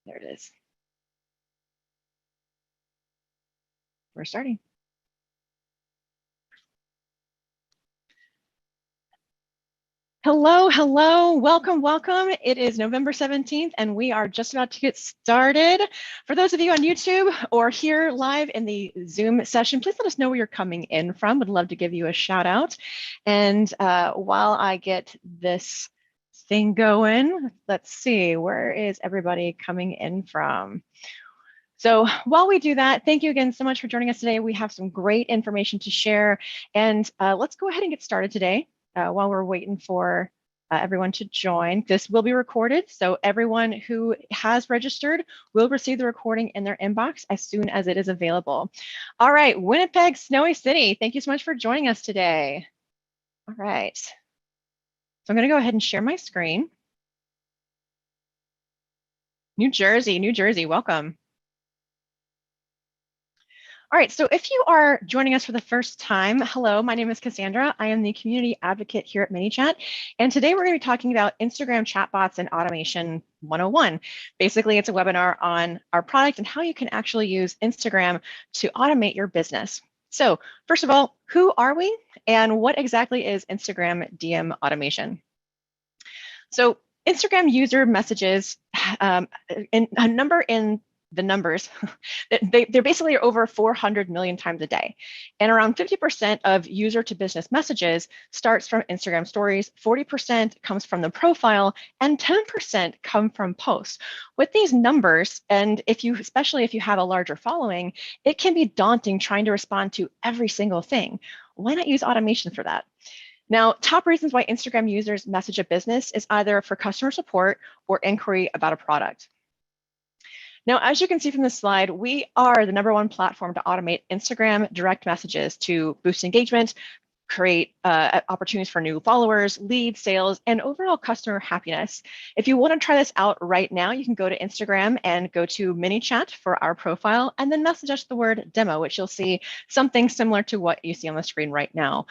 There it is. We're starting. Hello, hello, welcome. It is November 17th, and we are just about to get started. For those of you on YouTube or here live in the Zoom session, please let us know where you're coming in from. Would love to give you a shout out. And while I get this thing going, let's see, where is everybody coming in from? So while we do that, thank you again so much for joining us today. We have some great information to share, and let's go ahead and get started today while we're waiting for everyone to join. This will be recorded, so everyone who has registered will receive the recording in their inbox as soon as it is available. All right, Winnipeg, Snowy City, thank you so much for joining us today. All right, so I'm going to go ahead and share my screen. New Jersey, welcome. All right, so if you are joining us for the first time, hello, my name is Cassandra. I am the community advocate here at Manychat. And today we're going to be talking about Instagram chatbots and automation 101. Basically, it's a webinar on our product and how you can actually use Instagram to automate your business. So first of all, who are we and what exactly is Instagram DM automation? So Instagram user messages in a number in the numbers, they're basically over 400 million times a day. And around 50% of user to business messages starts from Instagram stories, 40% comes from the profile, and 10% come from posts. With these numbers, and especially if you have a larger following, it can be daunting trying to respond to every single thing. Why not use automation for that? Now, top reasons why Instagram users message a business is either for customer support or inquiry about a product. Now, as you can see from this slide, we are the #1 platform to automate Instagram direct messages to boost engagement, create opportunities for new followers, leads, sales, and overall customer happiness. If you want to try this out right now, you can go to Instagram and go to Manychat for our profile, and then message us the word demo, which you'll see something similar to what you see on the screen right now.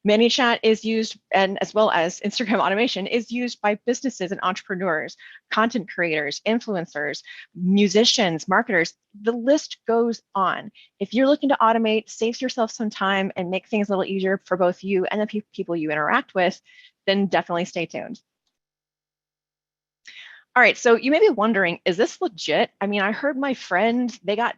Manychat is used, and as well as Instagram automation, is used by businesses and entrepreneurs, content creators, influencers, musicians, marketers. The list goes on. If you're looking to automate, save yourself some time, and make things a little easier for both you and the people you interact with, then definitely stay tuned. All right, so you may be wondering, is this legit? I mean, I heard my friend, they got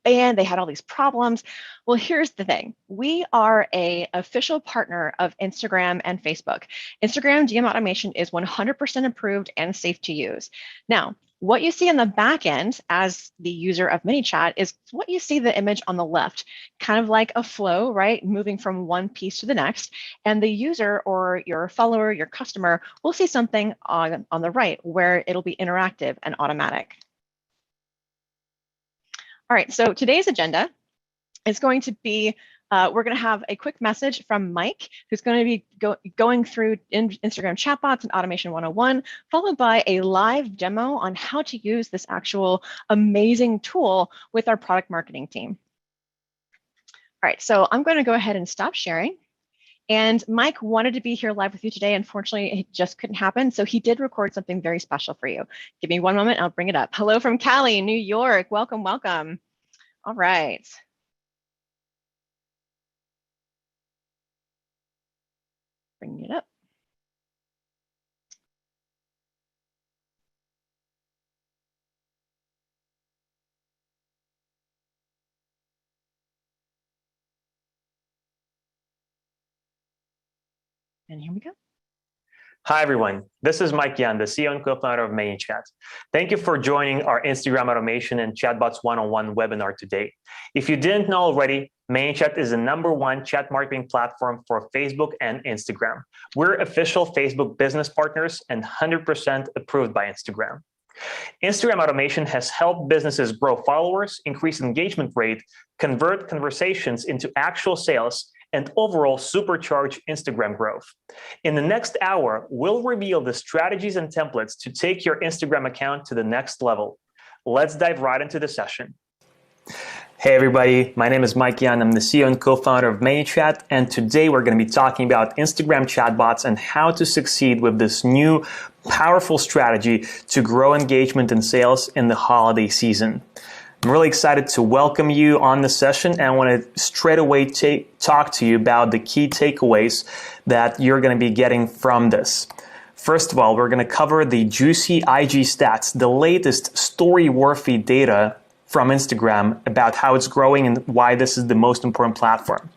banned, they had all these problems. Well, here's the thing. We are an official partner of Instagram and Facebook. Instagram DM automation is 100% approved and safe to use. Now, what you see in the back end as the user of Manychat is what you see the image on the left, kind of like a flow, right? Moving from one piece to the next. And the user or your follower, your customer will see something on the right where it'll be interactive and automatic. All right, so today's agenda is going to be, we're going to have a quick message from Mike, who's going to be going through Instagram chatbots and automation 101, followed by a live demo on how to use this actual amazing tool with our product marketing team. All right, so I'm going to go ahead and stop sharing. And Mike wanted to be here live with you today. Unfortunately, it just couldn't happen. So he did record something very special for you. Give me one moment, I'll bring it up. Hello from Cali, New York. Welcome, welcome. All right. Bring it up. And here we go. Hi, everyone. This is Mike Yan, the CEO and co-founder of Manychat. Thank you for joining our Instagram Automation and Chatbots 101 webinar today. If you didn't know already, Manychat is the #1 chat marketing platform for Facebook and Instagram. We're official Facebook business partners and 100% approved by Instagram. Instagram automation has helped businesses grow followers, increase engagement rate, convert conversations into actual sales, and overall supercharge Instagram growth. In the next hour, we'll reveal the strategies and templates to take your Instagram account to the next level. Let's dive right into the session. Hey everybody, my name is Mike Yan. I'm the CEO and co-founder of Manychat, and today we're going to be talking about Instagram chatbots and how to succeed with this new powerful strategy to grow engagement and sales in the holiday season. I'm really excited to welcome you on the session, and I want to straight away talk to you about the key takeaways that you're going to be getting from this. First of all, we're going to cover the juicy IG stats, the latest story-worthy data from Instagram about how it's growing and why this is the most important platform.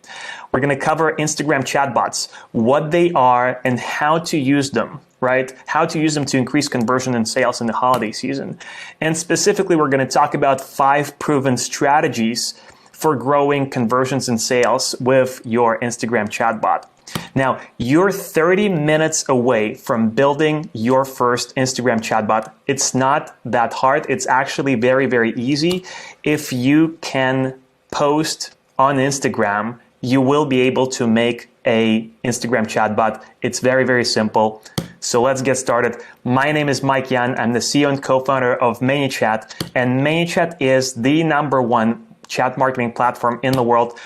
We're going to cover Instagram chatbots, what they are and how to use them, right? How to use them to increase conversion and sales in the holiday season. And specifically, we're going to talk about 5 proven strategies for growing conversions and sales with your Instagram chatbot. Now, you're 30 minutes away from building your first Instagram chatbot. It's not that hard. It's actually very, very easy. If you can post on Instagram, you will be able to make an Instagram chatbot. It's very, very simple. So let's get started. My name is Mike Yan. I'm the CEO and co-founder of Manychat, and Manychat is the #1 chat marketing platform in the world.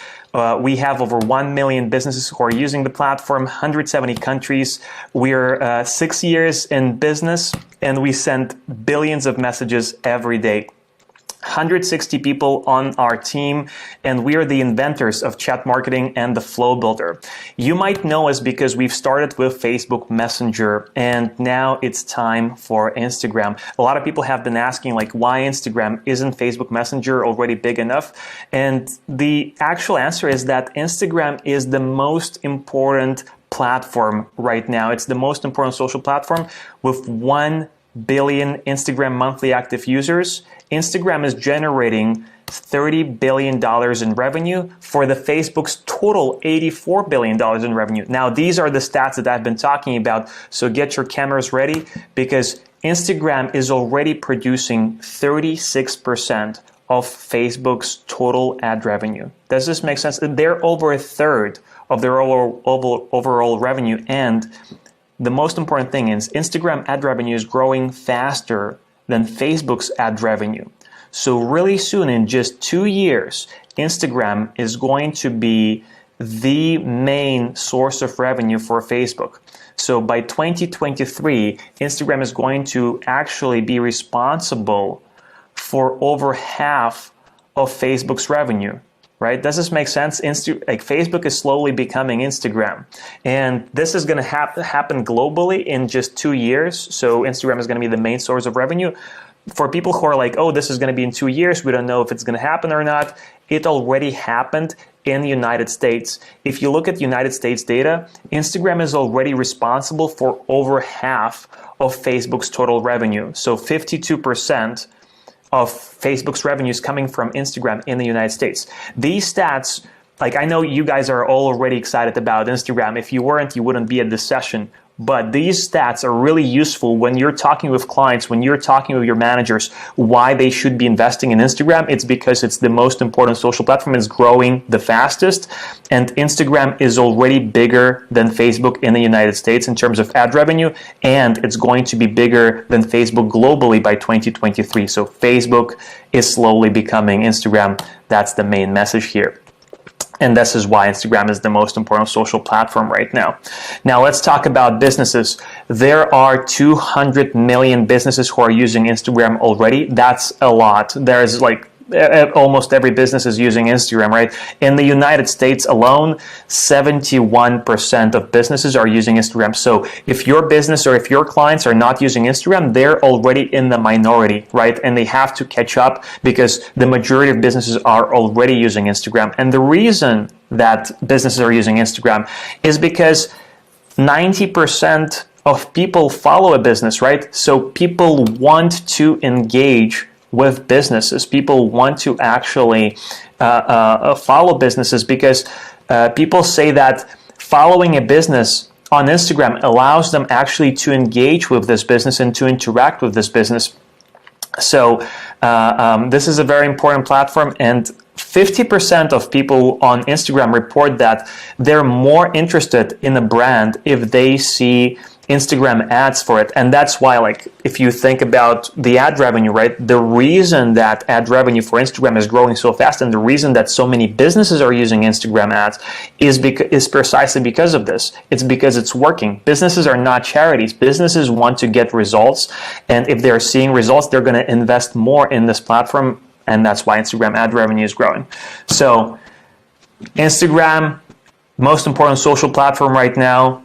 We have over 1 million businesses who are using the platform, 170 countries. We're 6 years in business, and we send billions of messages every day. 160 people on our team, and we are the inventors of chat marketing and the flow builder. You might know us because we've started with Facebook Messenger, and now it's time for Instagram. A lot of people have been asking, like, why Instagram? Isn't Facebook Messenger already big enough? And the actual answer is that Instagram is the most important platform right now. It's the most important social platform with 1 billion Instagram monthly active users. Instagram is generating $30 billion in revenue for the Facebook's total $84 billion in revenue. Now, these are the stats that I've been talking about, so get your cameras ready because Instagram is already producing 36% of Facebook's total ad revenue. Does this make sense? They're over a third of their overall revenue, and the most important thing is Instagram ad revenue is growing faster than Facebook's ad revenue. So really soon, in just 2 years, Instagram is going to be the main source of revenue for Facebook. So by 2023, Instagram is going to actually be responsible for over half of Facebook's revenue. Right? Does this make sense? Facebook is slowly becoming Instagram. And this is going to happen globally in just 2 years. So Instagram is going to be the main source of revenue. For people who are like, oh, this is going to be in 2 years, we don't know if it's going to happen or not. It already happened in the United States. If you look at United States data, Instagram is already responsible for over half of Facebook's total revenue. So 52% of Facebook's revenues coming from Instagram in the United States. These stats, like, I know you guys are all already excited about Instagram. If you weren't, you wouldn't be at this session. But these stats are really useful when you're talking with clients, when you're talking with your managers, why they should be investing in Instagram. It's because it's the most important social platform. It's growing the fastest. And Instagram is already bigger than Facebook in the United States in terms of ad revenue. And it's going to be bigger than Facebook globally by 2023. So Facebook is slowly becoming Instagram. That's the main message here. And this is why Instagram is the most important social platform right now. Now let's talk about businesses. There are 200 million businesses who are using Instagram already. That's a lot. There's like almost every business is using Instagram, right? In the United States alone, 71% of businesses are using Instagram. So if your business or if your clients are not using Instagram, they're already in the minority, right? And they have to catch up because the majority of businesses are already using Instagram. And the reason that businesses are using Instagram is because 90% of people follow a business, right? So people want to engage with businesses. People want to actually follow businesses because people say that following a business on Instagram allows them actually to engage with this business and to interact with this business. So this is a very important platform, and 50% of people on Instagram report that they're more interested in a brand if they see Instagram ads for it. And that's why, like, if you think about the ad revenue, right, the reason that ad revenue for Instagram is growing so fast, and the reason that so many businesses are using Instagram ads is precisely because of this. It's because it's working. Businesses are not charities. Businesses want to get results, and if they're seeing results, they're going to invest more in this platform, and that's why Instagram ad revenue is growing. So Instagram, most important social platform right now.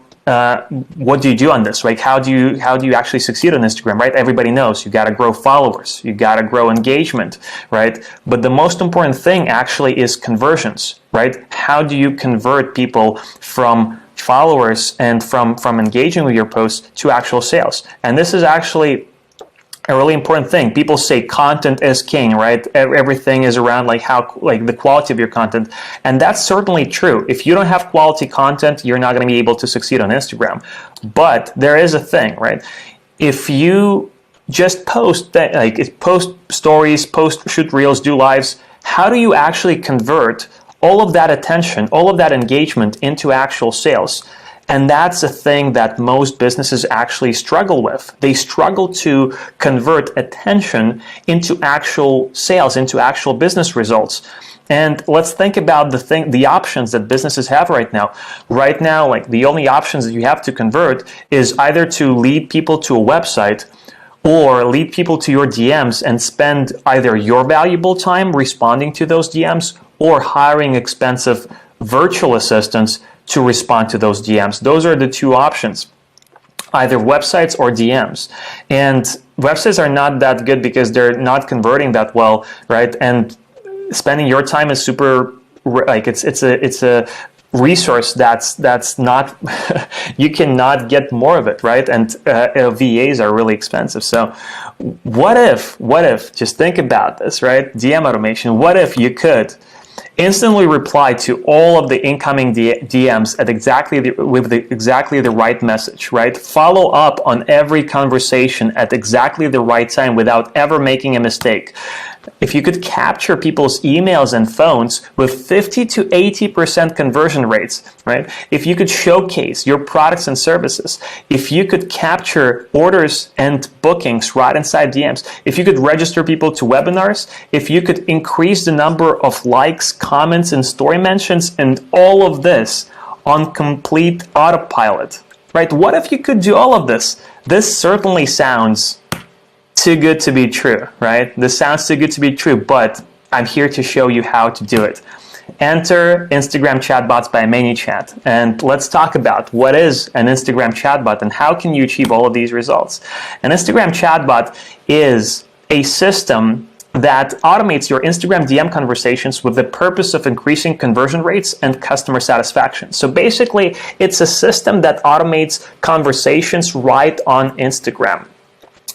What do you do on this? Like, how do you actually succeed on Instagram, right? Everybody knows you got to grow followers, you got to grow engagement, right? But the most important thing actually is conversions, right? How do you convert people from followers and from engaging with your posts to actual sales? And this is actually a really important thing. People say content is king, right? Everything is around like the quality of your content. And that's certainly true. If you don't have quality content, you're not going to be able to succeed on Instagram. But there is a thing, right? If you just post stories, shoot reels, do lives, how do you actually convert all of that attention, all of that engagement into actual sales? And that's a thing that most businesses actually struggle with. They struggle to convert attention into actual sales, into actual business results. And let's think about the options that businesses have right now. Right now, like, the only options that you have to convert is either to lead people to a website or lead people to your DMs and spend either your valuable time responding to those DMs or hiring expensive virtual assistants to respond to those DMs. Those are the two options, either websites or DMs. And websites are not that good because they're not converting that well, right? And spending your time is super, like, it's a resource that's not you cannot get more of it, right? And VAs are really expensive. So what if just think about this, right? DM automation. What if you could instantly reply to all of the incoming DMs at exactly the right message, right? Follow up on every conversation at exactly the right time without ever making a mistake. If you could capture people's emails and phones with 50 to 80% conversion rates, right? If you could showcase your products and services, if you could capture orders and bookings right inside DMs, if you could register people to webinars, if you could increase the number of likes, comments, and story mentions, and all of this on complete autopilot, right? What if you could do all of this? This certainly sounds too good to be true, right? This sounds too good to be true, but I'm here to show you how to do it. Enter Instagram chatbots by Manychat, and let's talk about what is an Instagram chatbot and how can you achieve all of these results. An Instagram chatbot is a system that automates your Instagram DM conversations with the purpose of increasing conversion rates and customer satisfaction. So basically, it's a system that automates conversations right on Instagram.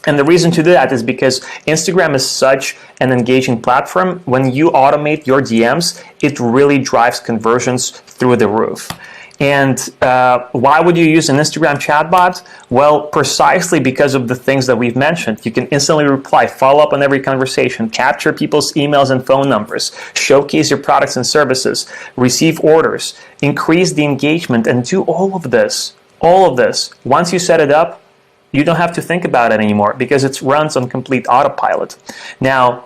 And the reason to do that is because Instagram is such an engaging platform. When you automate your DMs, it really drives conversions through the roof. And why would you use an Instagram chatbot? Well, precisely because of the things that we've mentioned. You can instantly reply, follow up on every conversation, capture people's emails and phone numbers, showcase your products and services, receive orders, increase the engagement, and do all of this. Once you set it up, you don't have to think about it anymore because it runs on complete autopilot. Now,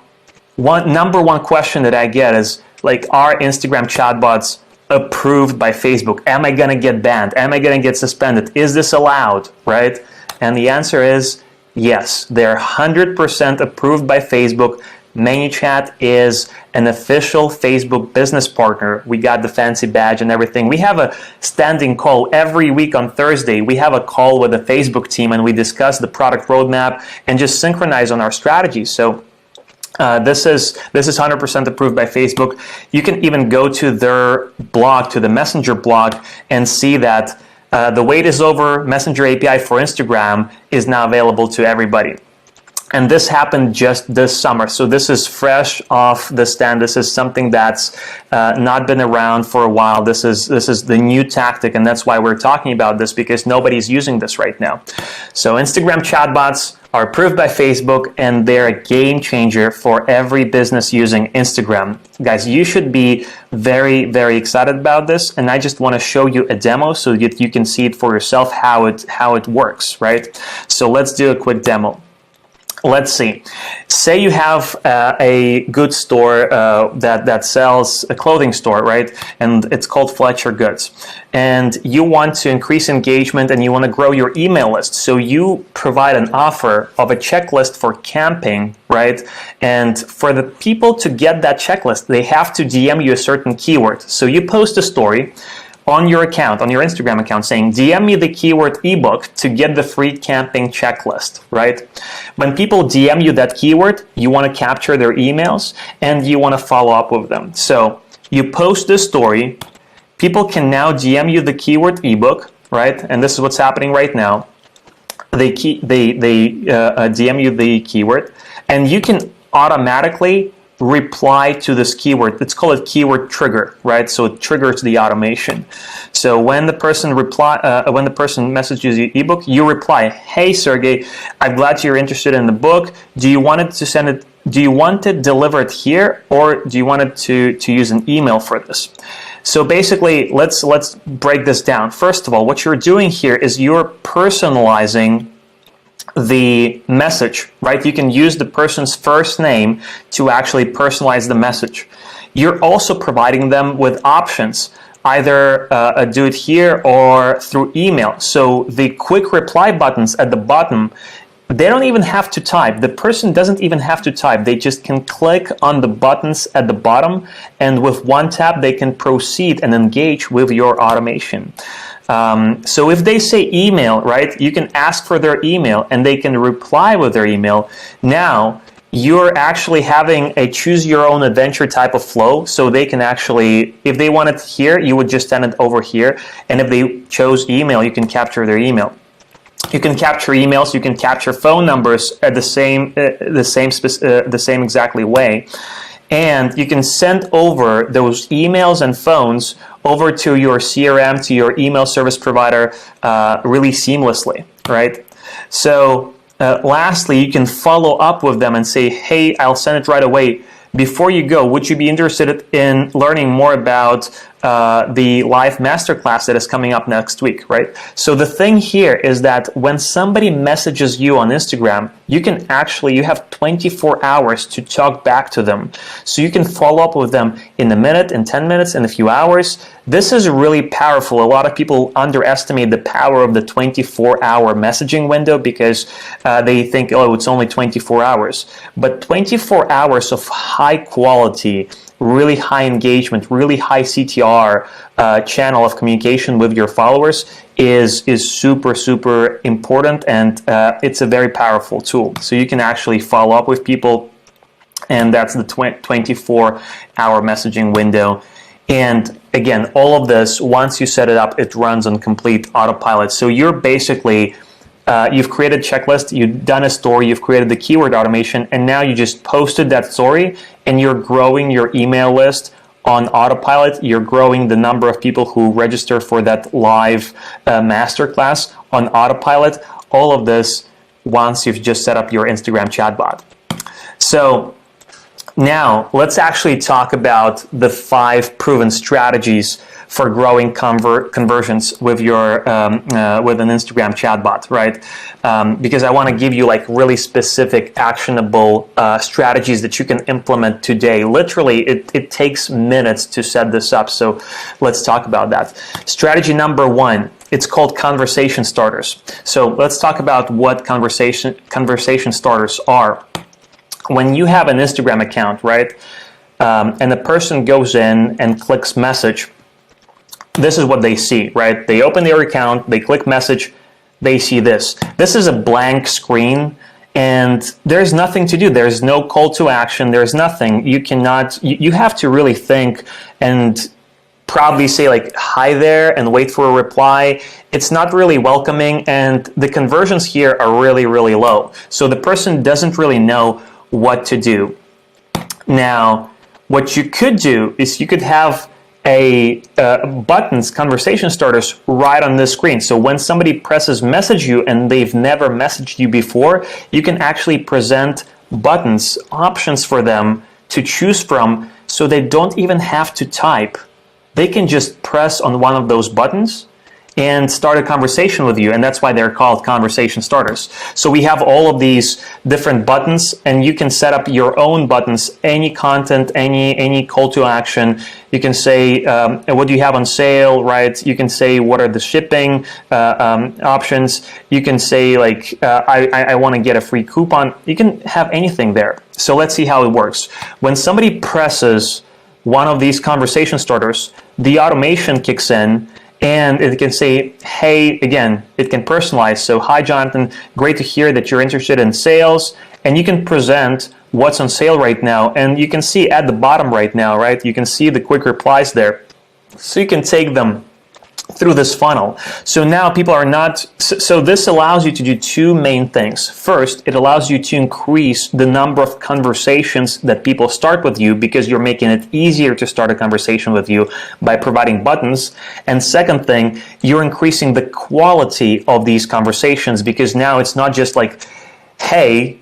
number one question that I get is, like, are Instagram chatbots approved by Facebook? Am I going to get banned? Am I going to get suspended? Is this allowed, right? And the answer is yes. They're 100% approved by Facebook. Manychat is an official Facebook business partner. We got the fancy badge and everything. We have a standing call every week on Thursday. We have a call with the Facebook team and we discuss the product roadmap and just synchronize on our strategies. So this is 100% approved by Facebook. You can even go to their blog, to the Messenger blog, and see that the wait is over. Messenger API for Instagram is now available to everybody. And this happened just this summer. So this is fresh off the stand. This is something that's not been around for a while. This is the new tactic, and that's why we're talking about this, because nobody's using this right now. So Instagram chatbots are approved by Facebook, and they're a game changer for every business using Instagram. Guys, you should be very, very excited about this, and I just want to show you a demo so that you can see it for yourself how it works, right? So let's do a quick demo. Let's see. Say you have a goods store that sells a clothing store, right? And it's called Fletcher Goods. And you want to increase engagement and you want to grow your email list. So you provide an offer of a checklist for camping, right? And for the people to get that checklist, they have to DM you a certain keyword. So you post a story on your account, on your Instagram account, saying, DM me the keyword ebook to get the free camping checklist, right? When people DM you that keyword, you want to capture their emails and you want to follow up with them. So you post this story, people can now DM you the keyword ebook, right? And this is what's happening right now. They DM you the keyword, and you can automatically reply to this keyword. It's called a keyword trigger, right? So it triggers the automation. So when the person messages you ebook, you reply, "Hey Sergey, I'm glad you're interested in the book. Do you want it delivered here, or do you want it to use an email for this?" So basically, let's break this down. First of all, what you're doing here is you're personalizing the message, right? You can use the person's first name to actually personalize the message. You're also providing them with options, either do it here or through email. So the quick reply buttons at the bottom, they don't even have to type. The person doesn't even have to type. They just can click on the buttons at the bottom, and with one tap, they can proceed and engage with your automation. So if they say email, right, you can ask for their email and they can reply with their email. Now, you're actually having a choose your own adventure type of flow. So they can actually, if they want it here, you would just send it over here. And if they chose email, you can capture their email. You can capture emails, you can capture phone numbers at the same exactly way. And you can send over those emails and phones over to your CRM, to your email service provider really seamlessly, right? So lastly, you can follow up with them and say, "Hey, I'll send it right away. Before you go, would you be interested in learning more about the live masterclass that is coming up next week," right? So the thing here is that when somebody messages you on Instagram, you have 24 hours to talk back to them. So you can follow up with them in a minute, in 10 minutes, in a few hours. This is really powerful. A lot of people underestimate the power of the 24-hour messaging window because they think, oh, it's only 24 hours. But 24 hours of high quality, really high engagement, really high CTR channel of communication with your followers is super, super important, and it's a very powerful tool. So you can actually follow up with people, and that's the 24-hour messaging window. And again, all of this, once you set it up, it runs on complete autopilot. So you're basically you've created a checklist, you've done a story, you've created the keyword automation, and now you just posted that story, and you're growing your email list on autopilot. You're growing the number of people who register for that live masterclass on autopilot. All of this once you've just set up your Instagram chatbot. So now let's actually talk about the 5 proven strategies for growing conversions with your with an Instagram chatbot, right? Because I want to give you like really specific, actionable strategies that you can implement today. Literally, it takes minutes to set this up. So let's talk about that. Strategy number 1. It's called conversation starters. So let's talk about what conversation starters are. When you have an Instagram account, right, and the person goes in and clicks message, this is what they see, right? They open their account, they click message, they see this. This is a blank screen, and there's nothing to do. There's no call to action. There's nothing. You have to really think and probably say like, "Hi there," and wait for a reply. It's not really welcoming, and the conversions here are really, really low. So the person doesn't really know what to do. Now, what you could do is you could have buttons, conversation starters, right on this screen. So when somebody presses message you and they've never messaged you before, you can actually present buttons, options for them to choose from, so they don't even have to type. They can just press on one of those buttons and start a conversation with you, and that's why they're called conversation starters. So we have all of these different buttons, and you can set up your own buttons, any content, any call to action. You can say what do you have on sale, right? You can say what are the shipping options. You can say like I want to get a free coupon. You can have anything there. So let's see how it works. When somebody presses one of these conversation starters, the automation kicks in, and it can say, hey, again, it can personalize. So, hi, Jonathan, great to hear that you're interested in sales. And you can present what's on sale right now. And you can see at the bottom right now, right, you can see the quick replies there. So you can take them through this funnel. So now people are not, so this allows you to do two main things. First, it allows you to increase the number of conversations that people start with you, because you're making it easier to start a conversation with you by providing buttons. And second thing, you're increasing the quality of these conversations, because now it's not just like, hey,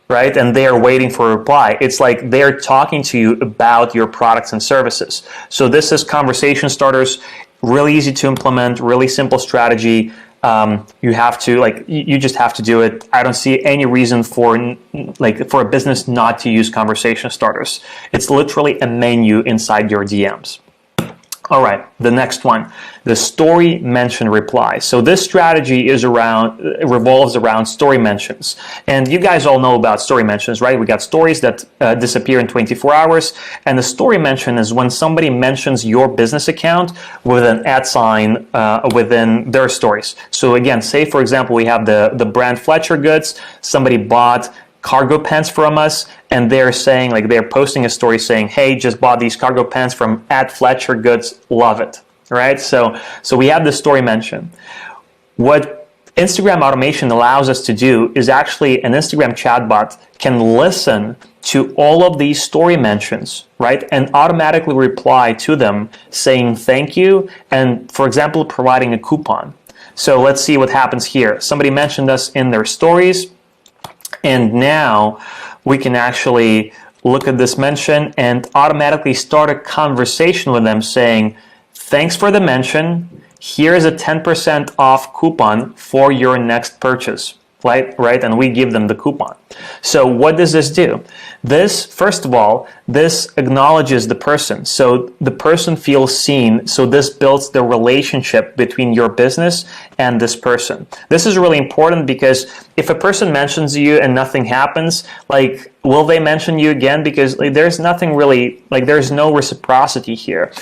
right, and they're waiting for a reply. It's like they're talking to you about your products and services. So this is conversation starters. Really easy to implement, really simple strategy. You have to, like, you just have to do it. I don't see any reason for a business not to use conversation starters. It's literally a menu inside your DMs. All right, the next one, the story mention reply. So this strategy revolves around story mentions. And you guys all know about story mentions, right? We got stories that disappear in 24 hours. And the story mention is when somebody mentions your business account with an @ sign within their stories. So again, say for example, we have the brand Fletcher Goods. Somebody bought cargo pants from us, and they're saying, like, they're posting a story saying, hey, just bought these cargo pants from @Fletcher Goods, love it, right? So we have the story mention. What Instagram automation allows us to do is actually an Instagram chatbot can listen to all of these story mentions, right, and automatically reply to them saying thank you, and for example, providing a coupon. So let's see what happens here. Somebody mentioned us in their stories, and now we can actually look at this mention and automatically start a conversation with them saying, thanks for the mention. Here is a 10% off coupon for your next purchase, right? And we give them the coupon. So what does this do? This, first of all, this acknowledges the person. So the person feels seen. So this builds the relationship between your business and this person. This is really important, because if a person mentions you and nothing happens, like, will they mention you again? Because there's nothing really, like, there's no reciprocity here.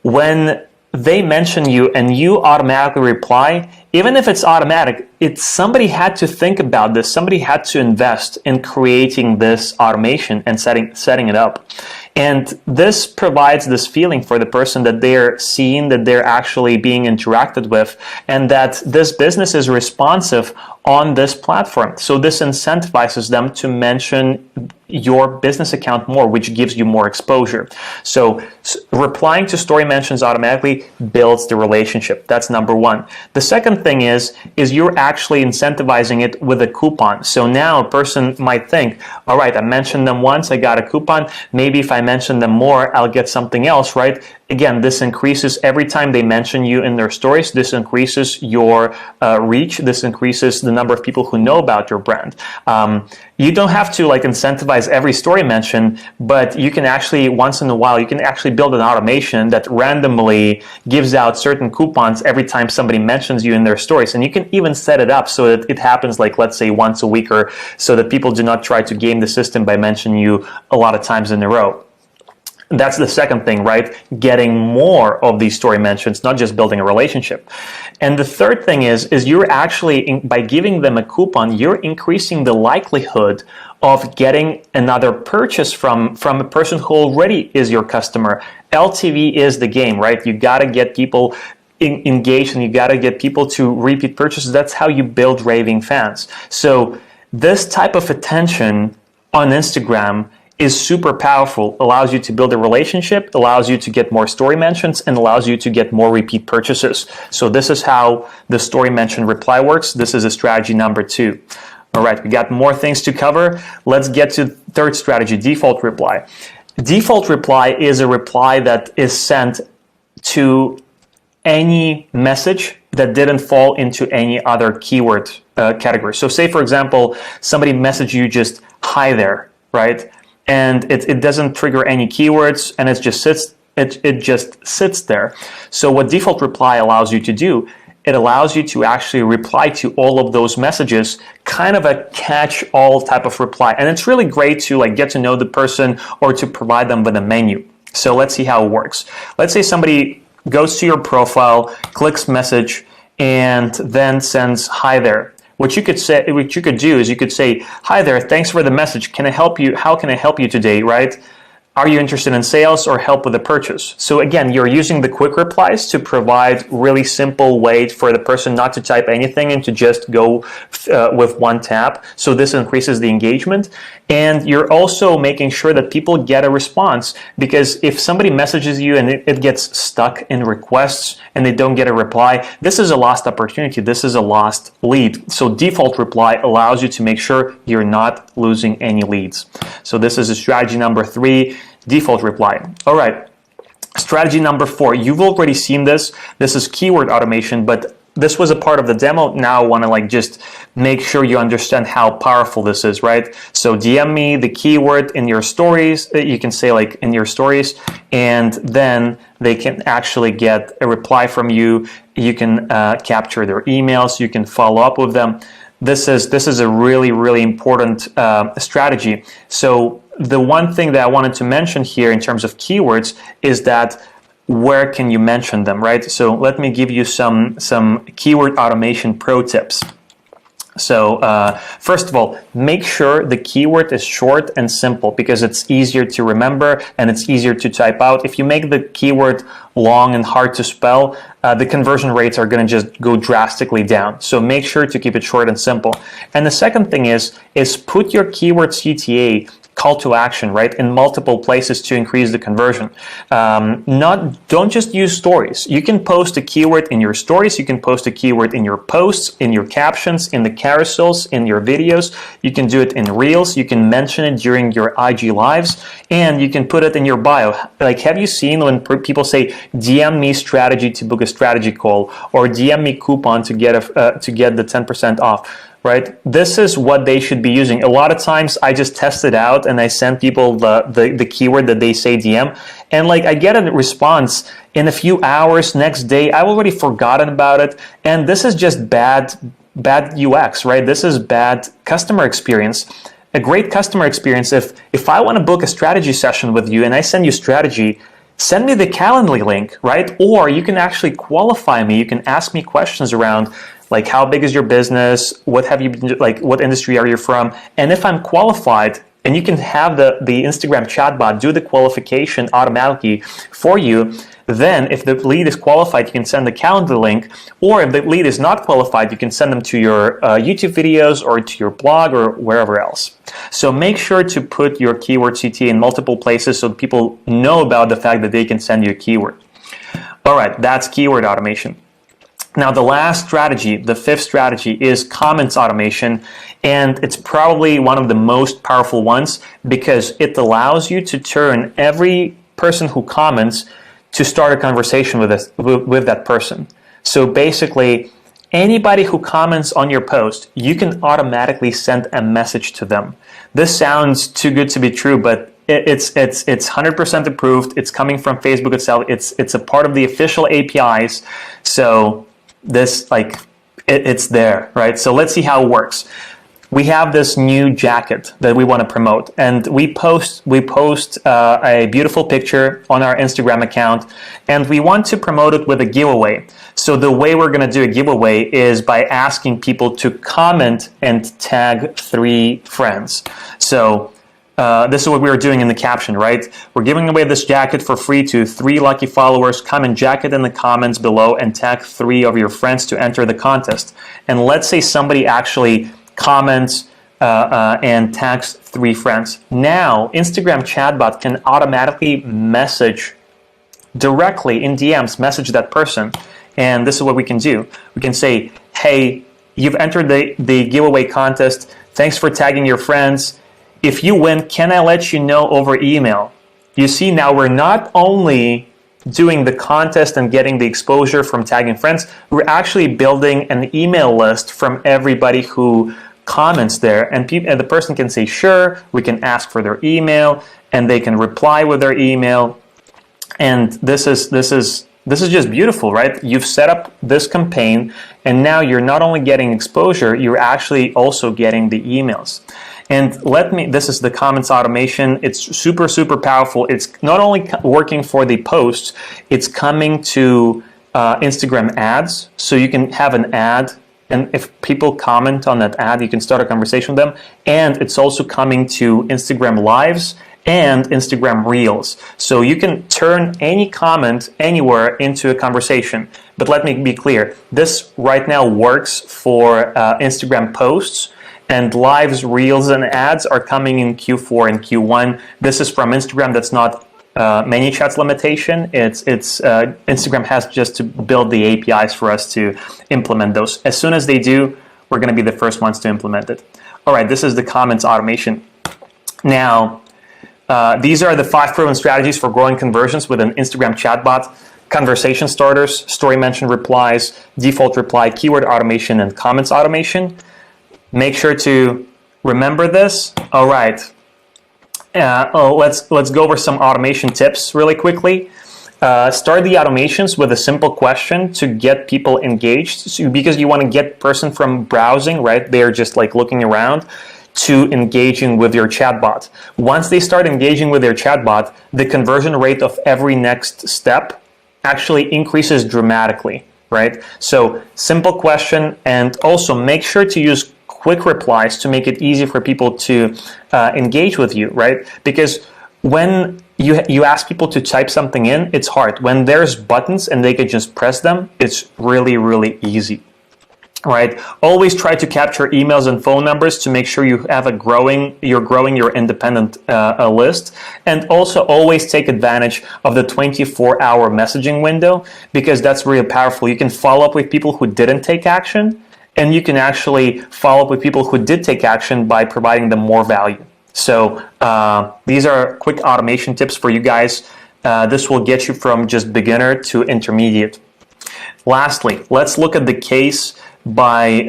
When they mention you and you automatically reply, even if it's automatic, somebody had to think about this. Somebody had to invest in creating this automation and setting it up. And this provides this feeling for the person that they're seen, that they're actually being interacted with, and that this business is responsive on this platform. So this incentivizes them to mention your business account more, which gives you more exposure. So replying to story mentions automatically builds the relationship. That's number one. The second thing is you're actually incentivizing it with a coupon. So now a person might think, all right, I mentioned them once, I got a coupon. Maybe if I mention them more, I'll get something else, right? Again, this increases every time they mention you in their stories. This increases your reach. This increases the number of people who know about your brand. You don't have to incentivize every story mention, but you can actually, once in a while, you can actually build an automation that randomly gives out certain coupons every time somebody mentions you in their stories. And you can even set it up so that it happens, let's say once a week, or so that people do not try to game the system by mentioning you a lot of times in a row. That's the second thing, right? Getting more of these story mentions, not just building a relationship. And the third thing is you're actually, by giving them a coupon, you're increasing the likelihood of getting another purchase from a person who already is your customer. LTV is the game, right? You got to get people engaged, and you got to get people to repeat purchases. That's how you build raving fans. So this type of attention on Instagram is super powerful. Allows you to build a relationship, allows you to get more story mentions, and allows you to get more repeat purchases. So this is how the story mention reply works. This is a strategy number 2. All right, we got more things to cover. Let's get to third strategy, default reply. Default reply is a reply that is sent to any message that didn't fall into any other keyword category. So say, for example, somebody messaged you just, hi there, right? And it doesn't trigger any keywords, and it just sits there. So what default reply allows you to do, it allows you to actually reply to all of those messages, kind of a catch-all type of reply. And it's really great to like get to know the person or to provide them with a menu. So let's see how it works. Let's say somebody goes to your profile, clicks message, and then sends hi there. What you could do is you could say, hi there, thanks for the message. Can I help you? How can I help you today, right? Are you interested in sales or help with a purchase? So again, you're using the quick replies to provide really simple way for the person not to type anything and to just go with one tap. So this increases the engagement. And you're also making sure that people get a response, because if somebody messages you and it gets stuck in requests and they don't get a reply, this is a lost opportunity. This is a lost lead. So default reply allows you to make sure you're not losing any leads. So this is a strategy number 3. Default reply. All right. Strategy number 4. You've already seen this. This is keyword automation, but this was a part of the demo. Now I want to like just make sure you understand how powerful this is, right? So DM me the keyword in your stories. You can say like in your stories, and then they can actually get a reply from you. You can capture their emails. You can follow up with them. This is a really, really important strategy. So the one thing that I wanted to mention here in terms of keywords is that where can you mention them, right? So let me give you some keyword automation pro tips. So first of all, make sure the keyword is short and simple, because it's easier to remember and it's easier to type out. If you make the keyword long and hard to spell, the conversion rates are going to just go drastically down. So make sure to keep it short and simple. And the second thing is put your keyword CTA, call to action, right, in multiple places to increase the conversion. Don't just use stories. You can post a keyword in your stories. You can post a keyword in your posts, in your captions, in the carousels, in your videos. You can do it in Reels. You can mention it during your IG lives, and you can put it in your bio. Like, have you seen when people say, DM me strategy to book a strategy call, or DM me coupon to get the 10% off? Right? This is what they should be using. A lot of times I just test it out and I send people the keyword that they say DM, and like I get a response in a few hours. Next day I've already forgotten about it, and this is just bad UX, right? This is bad customer experience. A great customer experience, if I want to book a strategy session with you and I send you strategy, send me the Calendly link, right? Or you can actually qualify me. You can ask me questions around like, how big is your business? What have you been, like, what industry are you from? And if I'm qualified, and you can have the Instagram chatbot do the qualification automatically for you, then if the lead is qualified, you can send the calendar link. Or if the lead is not qualified, you can send them to your YouTube videos or to your blog or wherever else. So make sure to put your keyword CTA in multiple places so people know about the fact that they can send you a keyword. All right, that's keyword automation. Now, the last strategy, the 5th strategy, is comments automation, and it's probably one of the most powerful ones because it allows you to turn every person who comments to start a conversation with that person. So basically, anybody who comments on your post, you can automatically send a message to them. This sounds too good to be true, but it's 100% approved. It's coming from Facebook itself. It's a part of the official APIs. So this, like, it's there, right? So let's see how it works. We have this new jacket that we want to promote, and we post a beautiful picture on our Instagram account, and we want to promote it with a giveaway. So the way we're going to do a giveaway is by asking people to comment and tag 3 friends. So this is what we were doing in the caption, right? We're giving away this jacket for free to 3 lucky followers. Comment jacket in the comments below and tag 3 of your friends to enter the contest. And let's say somebody actually comments and tags 3 friends. Now, Instagram chatbot can automatically message directly in DMs, message that person. And this is what we can do. We can say, hey, you've entered the giveaway contest. Thanks for tagging your friends. If you win, can I let you know over email? You see, now we're not only doing the contest and getting the exposure from tagging friends, we're actually building an email list from everybody who comments there, and the person can say, sure, we can ask for their email, and they can reply with their email. And this is just beautiful, right? You've set up this campaign, and now you're not only getting exposure, you're actually also getting the emails. And this is the comments automation. It's super, super powerful. It's not only working for the posts, it's coming to Instagram ads. So you can have an ad, and if people comment on that ad, you can start a conversation with them. And it's also coming to Instagram Lives and Instagram Reels. So you can turn any comment anywhere into a conversation. But let me be clear, this right now works for Instagram posts, and Lives, Reels, and ads are coming in Q4 and Q1. This is from Instagram. That's not Manychat's limitation. It's Instagram has just to build the APIs for us to implement those. As soon as they do, we're going to be the first ones to implement it. All right, this is the comments automation. Now, these are the 5 proven strategies for growing conversions with an Instagram chatbot: conversation starters, story mention replies, default reply, keyword automation, and comments automation. Make sure to remember this. All right. Let's go over some automation tips really quickly. Start the automations with a simple question to get people engaged, because you want to get person from browsing, right? They're just like looking around, to engaging with your chatbot. Once they start engaging with their chatbot, the conversion rate of every next step actually increases dramatically, right? So simple question, and also make sure to use quick replies to make it easy for people to engage with you, right? Because when you ask people to type something in, it's hard. When there's buttons and they can just press them, it's really, really easy, right? Always try to capture emails and phone numbers to make sure you have you're growing your independent list. And also always take advantage of the 24-hour messaging window, because that's really powerful. You can follow up with people who didn't take action, and you can actually follow up with people who did take action by providing them more value. So these are quick automation tips for you guys. This will get you from just beginner to intermediate. Lastly, let's look at the case by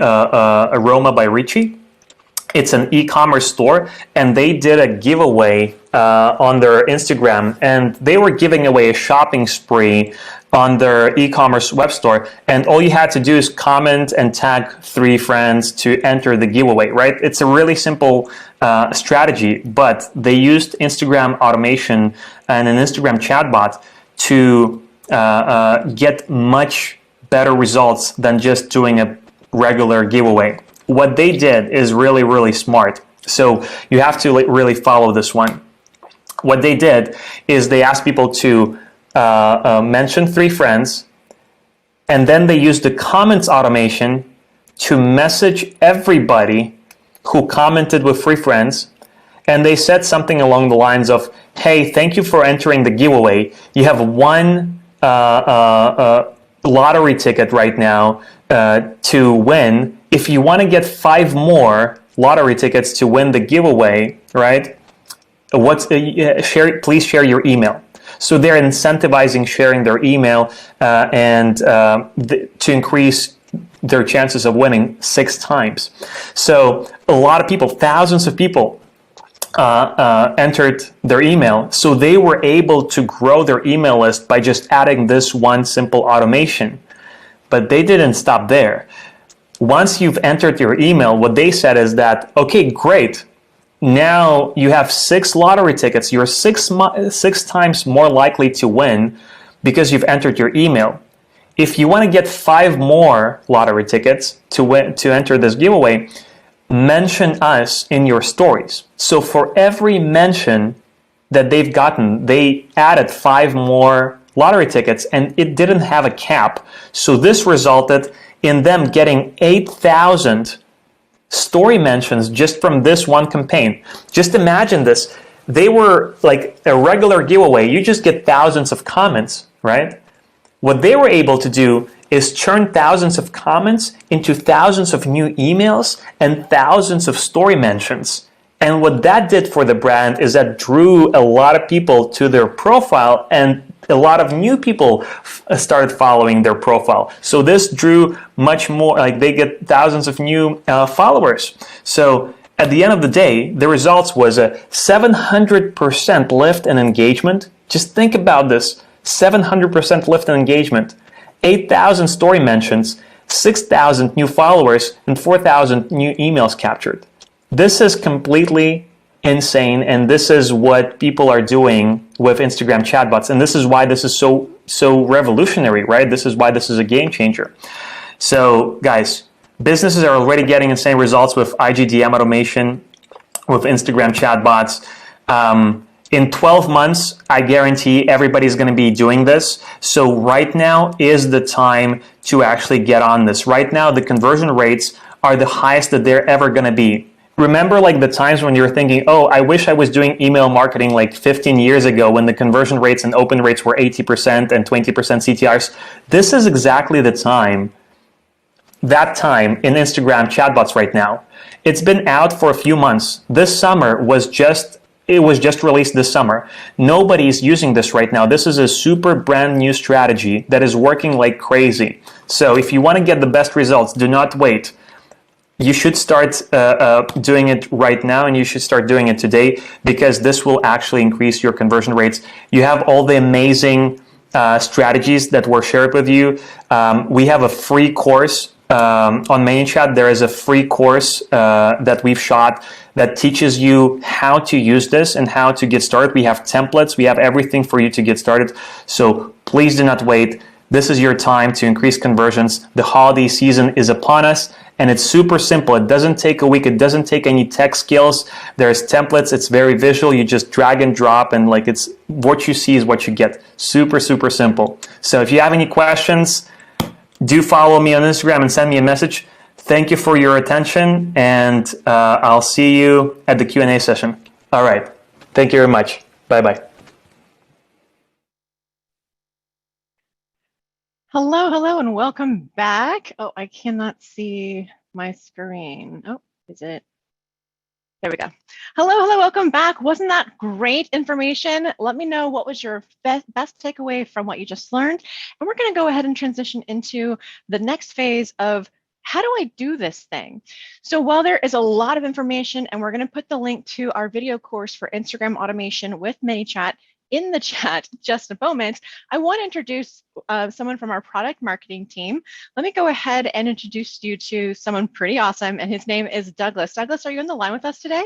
Aroma by Richie. It's an e-commerce store, and they did a giveaway on their Instagram, and they were giving away a shopping spree on their e-commerce web store, and all you had to do is comment and tag 3 friends to enter the giveaway, right? It's a really simple strategy, but they used Instagram automation and an Instagram chatbot to get much better results than just doing a regular giveaway. What they did is really, really smart. So you have to really follow this one. What they did is they asked people to mention 3 friends, and then they used the comments automation to message everybody who commented with 3 friends, and they said something along the lines of, hey, thank you for entering the giveaway. You have 1 lottery ticket right now to win. If you want to get 5 more lottery tickets to win the giveaway, right? Please share your email. So they're incentivizing sharing their email to increase their chances of winning 6 times. So a lot of people, thousands of people, entered their email. So they were able to grow their email list by just adding this one simple automation. But they didn't stop there. Once you've entered your email, what they said is that, okay, great. Now you have 6 lottery tickets. You're 6 times more likely to win because you've entered your email. If you want to get 5 more lottery tickets to enter this giveaway, mention us in your stories. So for every mention that they've gotten, they added 5 more lottery tickets, and it didn't have a cap. So this resulted in them getting 8,000 story mentions just from this one campaign. Just imagine this. They were like a regular giveaway. You just get thousands of comments, right? What they were able to do is turn thousands of comments into thousands of new emails and thousands of story mentions. And what that did for the brand is that drew a lot of people to their profile, and a lot of new people started following their profile. So this drew much more, like they get thousands of new followers. So at the end of the day, the results was a 700% lift in engagement. Just think about this, 700% lift in engagement, 8,000 story mentions, 6,000 new followers, and 4,000 new emails captured. This is completely insane, and this is what people are doing with Instagram chatbots, and this is why this is so revolutionary, right? This is why this is a game changer. So, guys, businesses are already getting insane results with IGDM automation, with Instagram chatbots. In 12 months, I guarantee everybody's going to be doing this. So right now is the time to actually get on this. Right now, the conversion rates are the highest that they're ever going to be. Remember like the times when you're thinking, oh, I wish I was doing email marketing like 15 years ago when the conversion rates and open rates were 80% and 20% CTRs. This is exactly the time, that time in Instagram chatbots right now. It's been out for a few months. This summer was just released this summer. Nobody's using this right now. This is a super brand new strategy that is working like crazy. So if you want to get the best results, do not wait. You should start doing it right now, and you should start doing it today, because this will actually increase your conversion rates. You have all the amazing strategies that were shared with you. We have a free course on Manychat. There is a free course that we've shot that teaches you how to use this and how to get started. We have templates. We have everything for you to get started. So please do not wait. This is your time to increase conversions. The holiday season is upon us, and it's super simple. It doesn't take a week. It doesn't take any tech skills. There's templates. It's very visual. You just drag and drop, and like it's what you see is what you get. Super, super simple. So if you have any questions, do follow me on Instagram and send me a message. Thank you for your attention, and I'll see you at the Q&A session. All right. Thank you very much. Bye-bye. Hello, and welcome back. Oh, I cannot see my screen. Oh, is it? There we go. Hello, welcome back. Wasn't that great information? Let me know what was your best takeaway from what you just learned. And we're going to go ahead and transition into the next phase of how do I do this thing? So while there is a lot of information, and we're going to put the link to our video course for Instagram automation with Manychat in the chat just a moment, I want to introduce someone from our product marketing team. Let me go ahead and introduce you to someone pretty awesome, and his name is Douglas. Douglas, are you on the line with us today?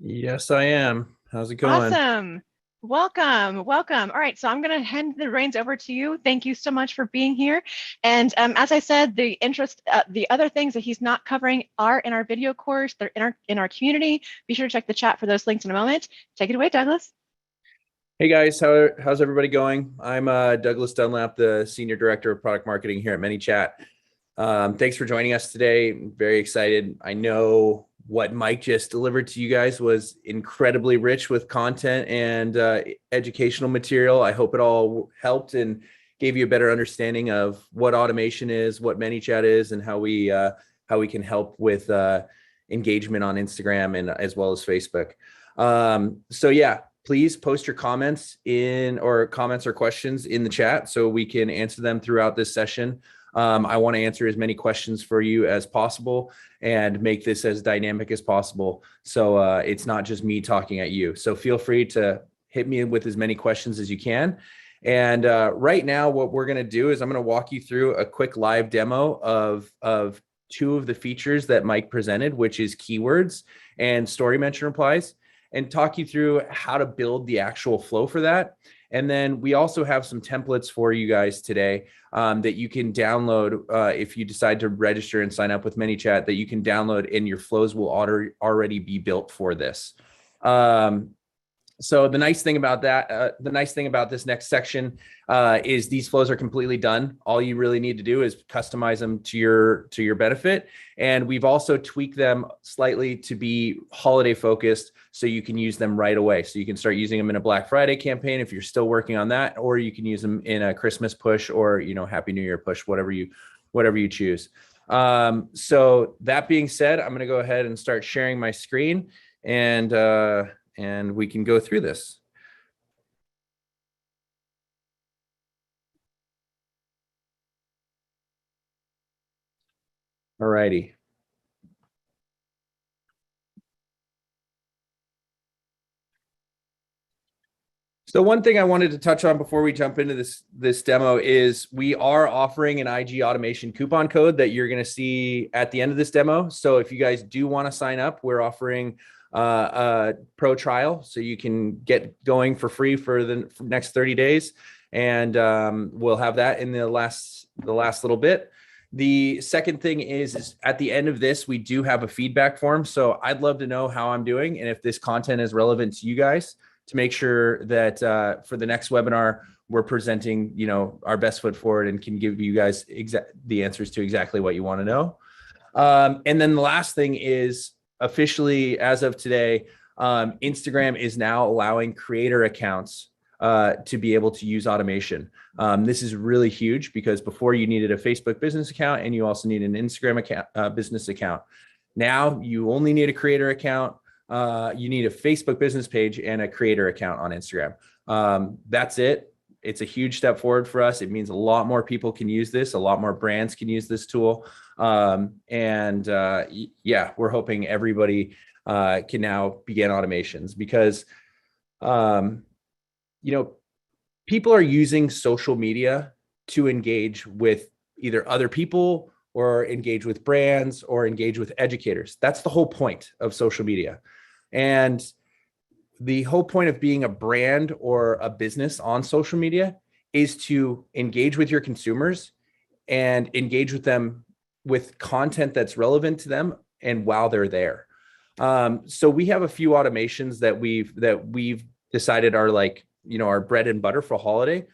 Yes, I am. How's it going? Awesome. Welcome. All right, so I'm going to hand the reins over to you. Thank you so much for being here. And as I said, the other things that he's not covering are in our video course. They're in our community. Be sure to check the chat for those links in a moment. Take it away, Douglas. Hey guys, how's everybody going? I'm Douglas Dunlap, the Senior Director of Product Marketing here at Manychat. Thanks for joining us today. I'm very excited. I know what Mike just delivered to you guys was incredibly rich with content and educational material. I hope it all helped and gave you a better understanding of what automation is, what Manychat is, and how we can help with engagement on Instagram and as well as Facebook. So yeah, please post your comments or questions in the chat so we can answer them throughout this session. I want to answer as many questions for you as possible and make this as dynamic as possible. So it's not just me talking at you. So feel free to hit me with as many questions as you can. And right now, what we're going to do is I'm going to walk you through a quick live demo of two of the features that Mike presented, which is keywords and story mention replies, and talk you through how to build the actual flow for that. And then we also have some templates for you guys today that you can download if you decide to register and sign up with Manychat, that you can download, and your flows will already be built for this. So the nice thing about this next section is these flows are completely done. All you really need to do is customize them to your benefit. And we've also tweaked them slightly to be holiday focused, so you can use them right away. So you can start using them in a Black Friday campaign if you're still working on that, or you can use them in a Christmas push, or Happy New Year push, whatever you choose. So that being said, I'm going to go ahead and start sharing my screen, and we can go through this. All righty. So one thing I wanted to touch on before we jump into this demo is we are offering an IG automation coupon code that you're going to see at the end of this demo. So if you guys do want to sign up, we're offering a pro trial, so you can get going for free for the next 30 days. And we'll have that in the last little bit. The second thing is at the end of this, we do have a feedback form. So I'd love to know how I'm doing and if this content is relevant to you guys, to make sure that for the next webinar, we're presenting, our best foot forward and can give you guys the answers to exactly what you want to know. And then the last thing is, officially, as of today, Instagram is now allowing creator accounts to be able to use automation. This is really huge, because before you needed a Facebook business account and you also need an Instagram account, business account. Now you only need a creator account. You need a Facebook business page and a creator account on Instagram. That's it. It's a huge step forward for us. It means a lot more people can use this. A lot more brands can use this tool. Yeah, we're hoping everybody can now begin automations, because, people are using social media to engage with either other people or engage with brands or engage with educators. That's the whole point of social media. And the whole point of being a brand or a business on social media is to engage with your consumers and engage with them with content that's relevant to them and while they're there. So we have a few automations that we've decided are our bread and butter for holiday.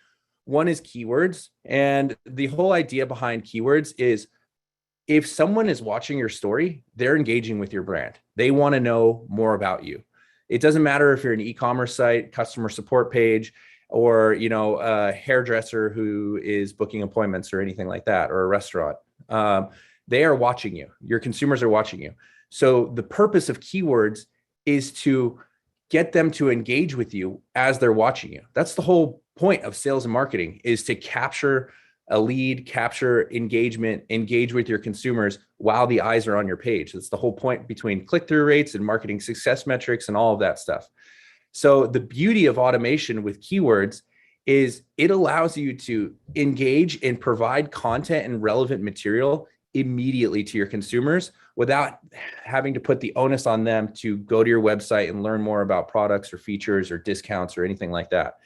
One is keywords. And the whole idea behind keywords is, if someone is watching your story, they're engaging with your brand. They want to know more about you. It doesn't matter if you're an e-commerce site, customer support page, or a hairdresser who is booking appointments or anything like that, or a restaurant. They are watching you. Your consumers are watching you. So the purpose of keywords is to get them to engage with you as they're watching you. That's the whole point of sales and marketing, is to capture a lead, capture engagement, engage with your consumers while the eyes are on your page. That's the whole point between click-through rates and marketing success metrics and all of that stuff. So the beauty of automation with keywords is it allows you to engage and provide content and relevant material immediately to your consumers without having to put the onus on them to go to your website and learn more about products or features or discounts or anything like that.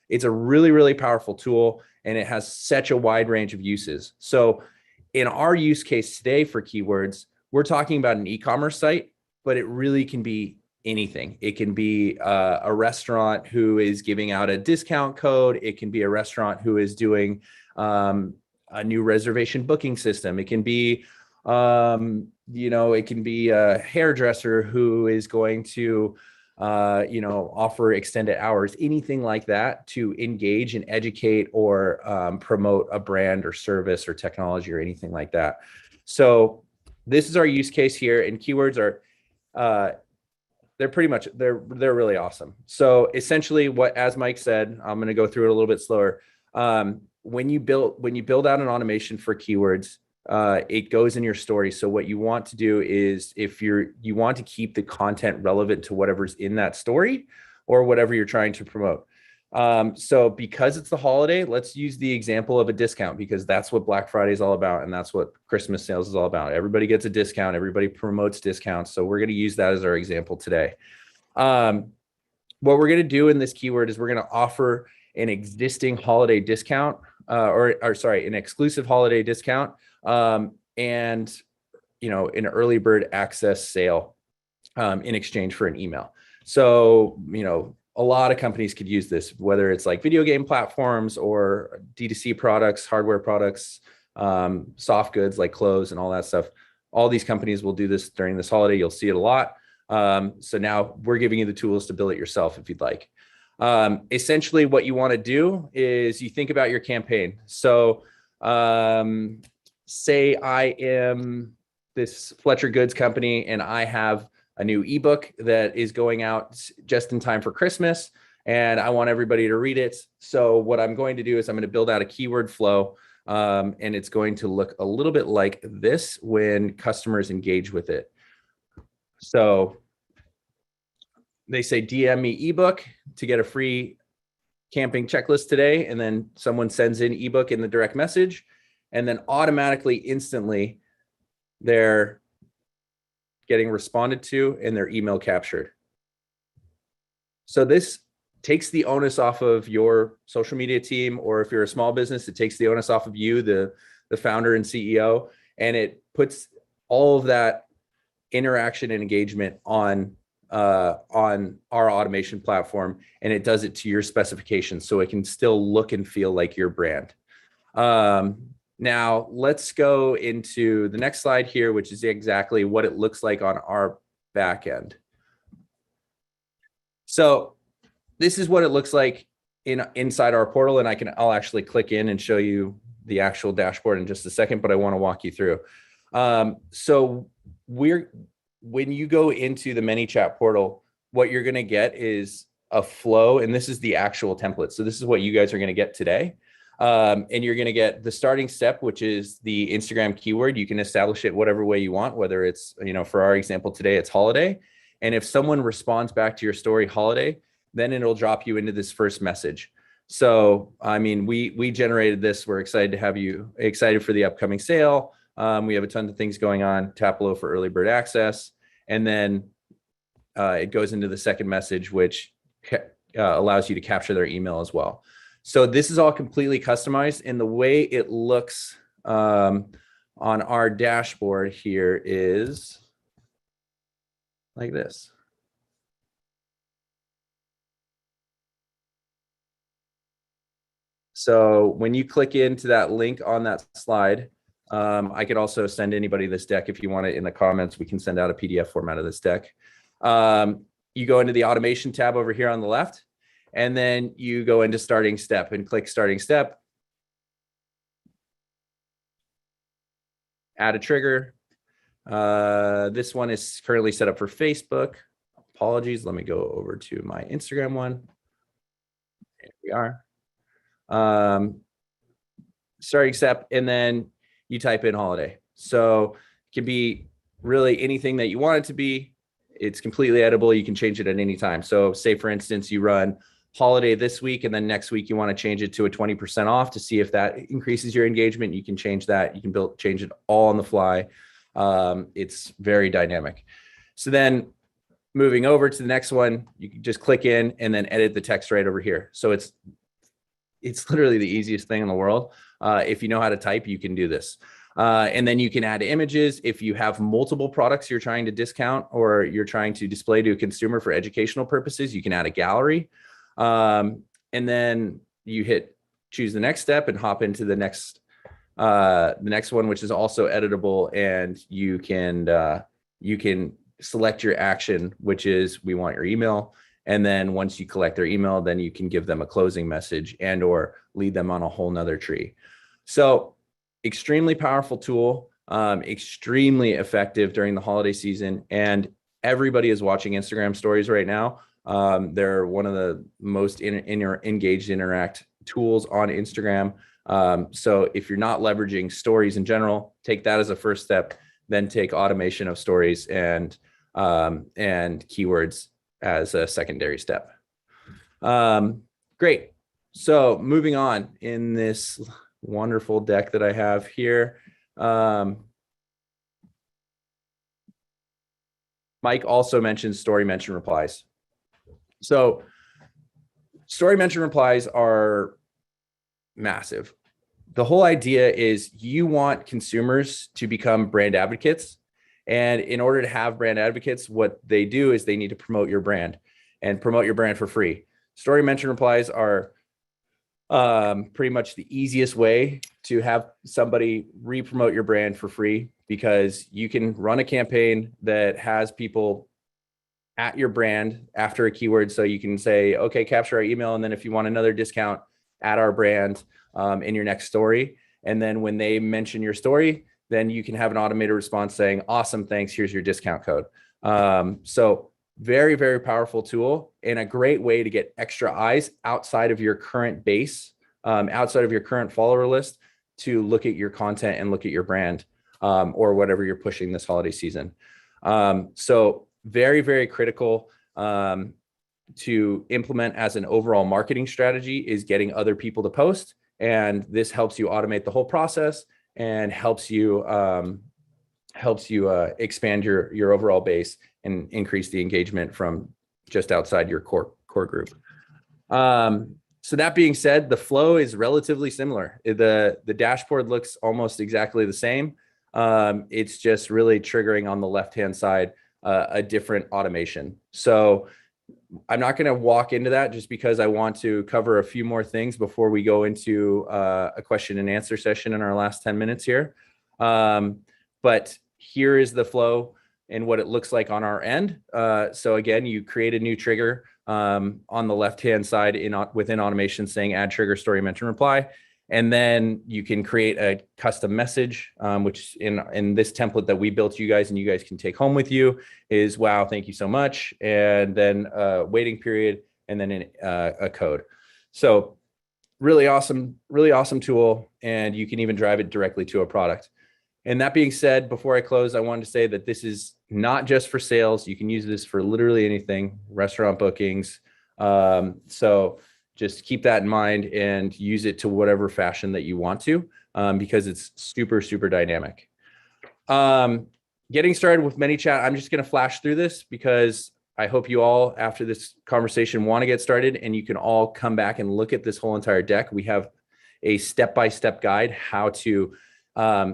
It's a really, really powerful tool, and it has such a wide range of uses. So in our use case today for keywords, we're talking about an e-commerce site, but it really can be anything. It can be a restaurant who is giving out a discount code. It can be a restaurant who is doing a new reservation booking system. It can be, it can be a hairdresser who is going to offer extended hours, anything like that, to engage and educate or promote a brand or service or technology or anything like that. So this is our use case here, and keywords are, they're really awesome. So essentially as Mike said, I'm going to go through it a little bit slower. When you build out an automation for keywords, it goes in your story. So what you want to do is, if you want to keep the content relevant to whatever's in that story or whatever you're trying to promote. So because it's the holiday, let's use the example of a discount, because that's what Black Friday is all about. And that's what Christmas sales is all about. Everybody gets a discount. Everybody promotes discounts. So we're going to use that as our example today. What we're going to do in this keyword is we're going to offer an existing holiday discount, an exclusive holiday discount, and an early bird access sale in exchange for an email. So a lot of companies could use this, whether it's like video game platforms or D2C products, hardware products, soft goods like clothes and all that stuff. All these companies will do this during this holiday. You'll see it a lot. So now we're giving you the tools to build it yourself if you'd like. Essentially what you want to do is you think about your campaign. So say I am this Fletcher Goods company and I have a new ebook that is going out just in time for Christmas and I want everybody to read it. So what I'm going to do is I'm going to build out a keyword flow, and it's going to look a little bit like this when customers engage with it. So they say, DM me ebook to get a free camping checklist today. And then someone sends in ebook in the direct message, and then automatically, instantly, they're getting responded to and their email captured. So this takes the onus off of your social media team, or if you're a small business, it takes the onus off of you, the founder and CEO, and it puts all of that interaction and engagement on our automation platform, and it does it to your specifications, so it can still look and feel like your brand. Now let's go into the next slide here, which is exactly what it looks like on our back end. So this is what it looks like inside our portal, and I'll actually click in and show you the actual dashboard in just a second, but I want to walk you through. So when you go into the Manychat portal, what you're going to get is a flow, and this is the actual template. So this is what you guys are going to get today. And you're going to get the starting step, which is the Instagram keyword. You can establish it whatever way you want, whether it's, for our example today, it's holiday. And if someone responds back to your story holiday, then it'll drop you into this first message. So, I mean, we generated this. We're excited to have you excited for the upcoming sale. We have a ton of things going on. Tap below for early bird access. And then it goes into the second message, which allows you to capture their email as well. So this is all completely customized, and the way it looks on our dashboard here is like this. So when you click into that link on that slide, I could also send anybody this deck. If you want it in the comments, we can send out a PDF format of this deck. You go into the automation tab over here on the left, and then you go into starting step and click starting step. Add a trigger. This one is currently set up for Facebook. Apologies. Let me go over to my Instagram one. Here we are. Starting step, and then you type in holiday. So it can be really anything that you want it to be. It's completely editable. You can change it at any time. So say, for instance, you run holiday this week, and then next week you want to change it to a 20% off to see if that increases your engagement. You can change that. You can change it all on the fly. It's very dynamic. So then moving over to the next one, you can just click in and then edit the text right over here. So it's literally the easiest thing in the world. If you know how to type, you can do this. And then you can add images. If you have multiple products you're trying to discount or you're trying to display to a consumer for educational purposes, you can add a gallery. And then you choose the next step and hop into the next one, which is also editable. And you can select your action, which is we want your email. And then once you collect their email, then you can give them a closing message and or lead them on a whole nother tree. So extremely powerful tool, extremely effective during the holiday season. And everybody is watching Instagram stories right now. They're one of the most engaged interact tools on Instagram. So if you're not leveraging stories in general, take that as a first step, then take automation of stories and keywords as a secondary step. Great. So moving on in this wonderful deck that I have here. Mike also mentioned story mention replies. So story mention replies are massive. The whole idea is you want consumers to become brand advocates. And in order to have brand advocates, what they do is they need to promote your brand. and promote your brand for free. Story mention replies are pretty much the easiest way to have somebody re-promote your brand for free, because you can run a campaign that has people at your brand after a keyword. So you can say, okay, capture our email. And then if you want another discount, add our brand in your next story. And then when they mention your story, then you can have an automated response saying, awesome, thanks, here's your discount code. So very, very powerful tool, and a great way to get extra eyes outside of your current base, outside of your current follower list, to look at your content and look at your brand, or whatever you're pushing this holiday season. So very, very critical to implement as an overall marketing strategy is getting other people to post. And this helps you automate the whole process and helps you expand your overall base and increase the engagement from just outside your core group. So that being said, the flow is relatively similar. The dashboard looks almost exactly the same. It's just really triggering on the left-hand side a different automation. So I'm not going to walk into that just because I want to cover a few more things before we go into a question and answer session in our last 10 minutes here. But here is the flow and what it looks like on our end. So again, you create a new trigger on the left-hand side within automation saying add trigger, story, mention, reply. And then you can create a custom message, which in this template that we built you guys and you guys can take home with you is, wow, thank you so much. And then a waiting period, and then a code. So really awesome tool. And you can even drive it directly to a product. And that being said, before I close, I wanted to say that this is not just for sales. You can use this for literally anything, restaurant bookings. So just keep that in mind and use it to whatever fashion that you want to, because it's super, super dynamic. Getting started with Manychat, I'm just going to flash through this because I hope you all, after this conversation, want to get started, and you can all come back and look at this whole entire deck. We have a step-by-step guide how to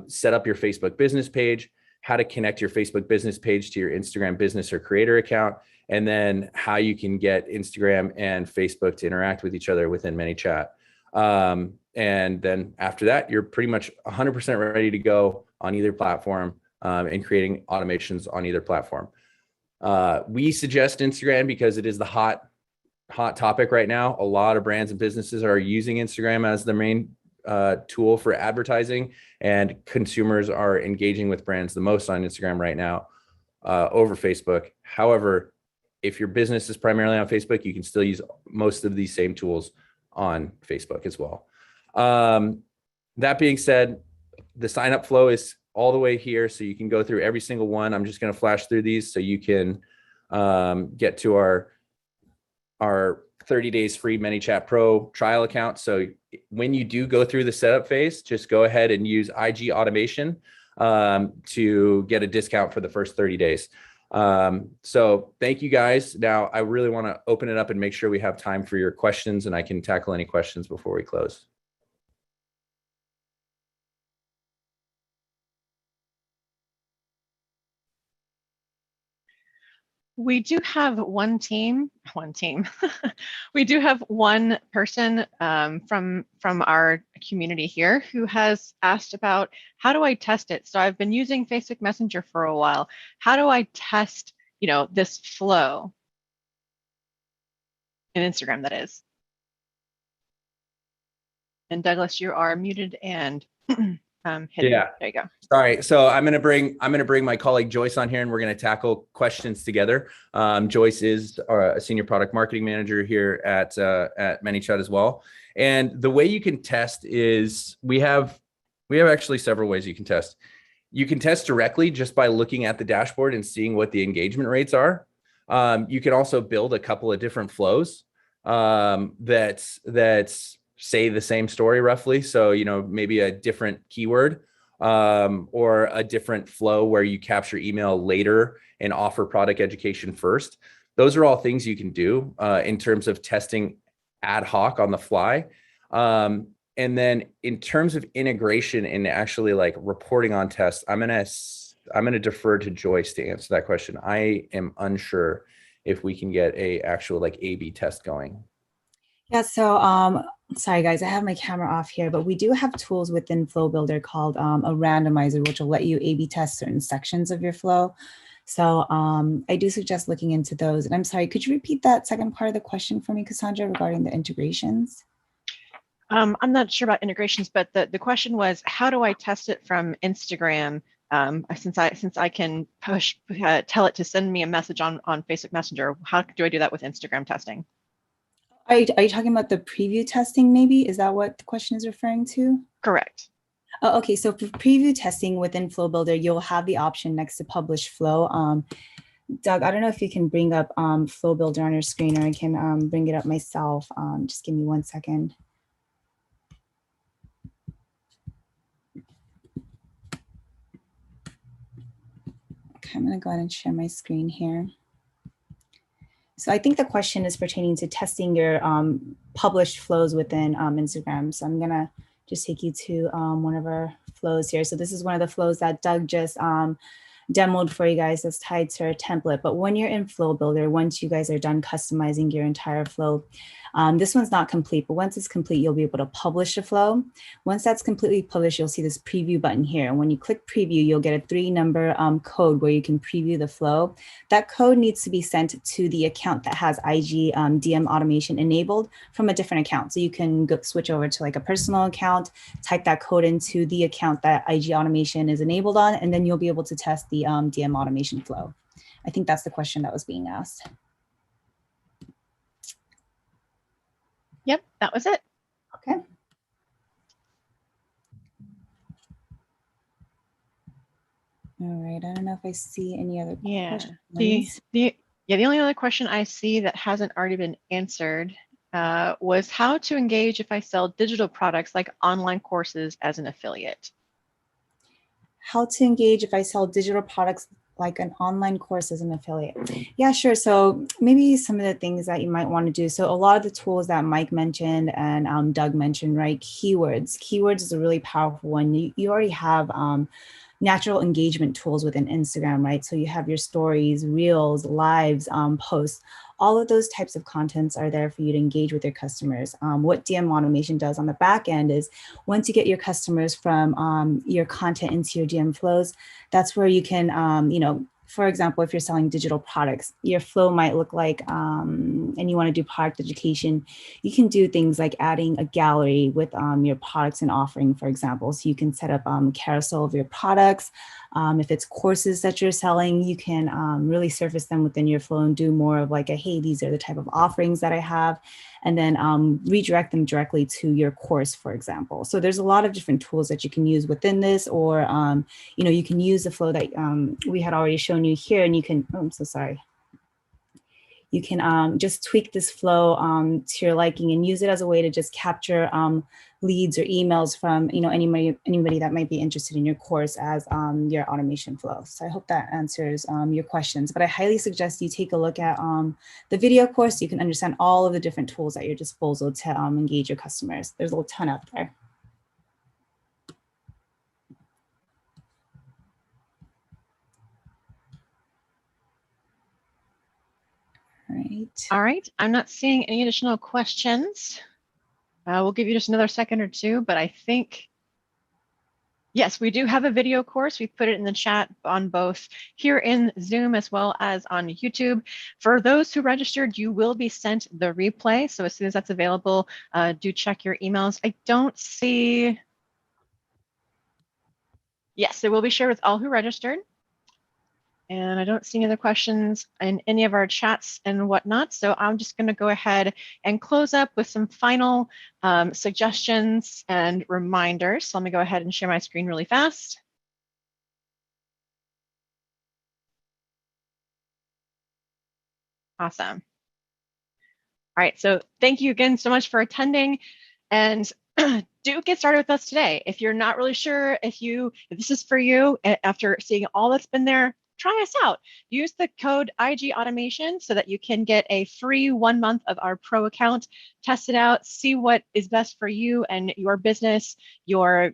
set up your Facebook business page, how to connect your Facebook business page to your Instagram business or creator account, and then how you can get Instagram and Facebook to interact with each other within Manychat. And then after that, you're pretty much 100% ready to go on either platform and creating automations on either platform. We suggest Instagram because it is the hot topic right now. A lot of brands and businesses are using Instagram as the main tool for advertising, and consumers are engaging with brands the most on Instagram right now over Facebook. However, if your business is primarily on Facebook, you can still use most of these same tools on Facebook as well. That being said, the sign up flow is all the way here, so you can go through every single one. I'm just going to flash through these so you can get to our 30 days free Manychat Pro trial account. So when you do go through the setup phase, just go ahead and use IG automation to get a discount for the first 30 days. So thank you guys. Now I really want to open it up and make sure we have time for your questions, and I can tackle any questions before we close. We do have one team. We do have one person from our community here who has asked about, how do I test it? So I've been using Facebook Messenger for a while. How do I test, this flow in Instagram, that is? And Douglas, you are muted and hidden. Yeah. There you go. Sorry. So I'm going to bring my colleague Joyce on here, and we're going to tackle questions together. Joyce is a senior product marketing manager here at Manychat as well. And the way you can test is we have actually several ways you can test. You can test directly just by looking at the dashboard and seeing what the engagement rates are. You can also build a couple of different flows that's say the same story roughly. So, maybe a different keyword or a different flow where you capture email later and offer product education first. Those are all things you can do in terms of testing ad hoc on the fly. And then in terms of integration and actually like reporting on tests, I'm going to defer to Joyce to answer that question. I am unsure if we can get a actual like A/B test going. Yeah, so sorry guys, I have my camera off here, but we do have tools within Flow Builder called a randomizer, which will let you A/B test certain sections of your flow. So I do suggest looking into those. And I'm sorry, could you repeat that second part of the question for me, Cassandra, regarding the integrations? I'm not sure about integrations, but the question was, how do I test it from Instagram? Since I can tell it to send me a message on Facebook Messenger, how do I do that with Instagram testing? Are you talking about the preview testing maybe? Is that what the question is referring to? Correct. Oh, okay, so for preview testing within Flow Builder, you'll have the option next to publish flow. Doug, I don't know if you can bring up Flow Builder on your screen, or I can bring it up myself. Just give me 1 second. Okay, I'm going to go ahead and share my screen here. So I think the question is pertaining to testing your published flows within Instagram. So I'm going to just take you to one of our flows here. So this is one of the flows that Doug just demoed for you guys that's tied to our template. But when you're in Flow Builder, once you guys are done customizing your entire flow, this one's not complete, but once it's complete, you'll be able to publish a flow. Once that's completely published, you'll see this preview button here. And when you click preview, you'll get a 3-number code where you can preview the flow. That code needs to be sent to the account that has IG DM automation enabled from a different account. So you can go switch over to like a personal account, type that code into the account that IG automation is enabled on, and then you'll be able to test the DM automation flow. I think that's the question that was being asked. Yep, that was it. Okay. All right. I don't know if I see any other questions. The only other question I see that hasn't already been answered was how to engage if I sell digital products like online courses as an affiliate. How to engage if I sell digital products like an online course as an affiliate? Yeah, sure. So maybe some of the things that you might want to do. So a lot of the tools that Mike mentioned and Doug mentioned, right? Keywords. Keywords is a really powerful one. You already have natural engagement tools within Instagram, right? So you have your stories, reels, lives, posts. All of those types of contents are there for you to engage with your customers. What DM automation does on the back end is once you get your customers from your content into your DM flows, that's where you can, you know, for example, if you're selling digital products, your flow might look like, and you want to do product education, you can do things like adding a gallery with your products and offering, for example. So you can set up a carousel of your products. If it's courses that you're selling, you can really surface them within your flow and do more of like a, hey, these are the type of offerings that I have, and then redirect them directly to your course, for example. So there's a lot of different tools that you can use within this, or you know, you can use the flow that we had already shown you here, and you can, oh, I'm so sorry. You can just tweak this flow to your liking and use it as a way to just capture leads or emails from, you know, anybody that might be interested in your course as your automation flow. So I hope that answers your questions, but I highly suggest you take a look at the video course so you can understand all of the different tools at your disposal to engage your customers. There's a ton out there. All right. I'm not seeing any additional questions. We'll give you just another second or two, but I think, yes, we do have a video course. We put it in the chat on both here in Zoom as well as on YouTube. For those who registered, you will be sent the replay. So as soon as that's available, do check your emails. I don't see. Yes, it will be shared with all who registered. And I don't see any other questions in any of our chats and whatnot. So I'm just going to go ahead and close up with some final suggestions and reminders. So let me go ahead and share my screen really fast. Awesome. All right, so thank you again so much for attending, and do get started with us today. If you're not really sure if this is for you, after seeing all that's been there, try us out. Use the code IG Automation so that you can get a free 1 month of our pro account. Test it out, see what is best for you and your business, your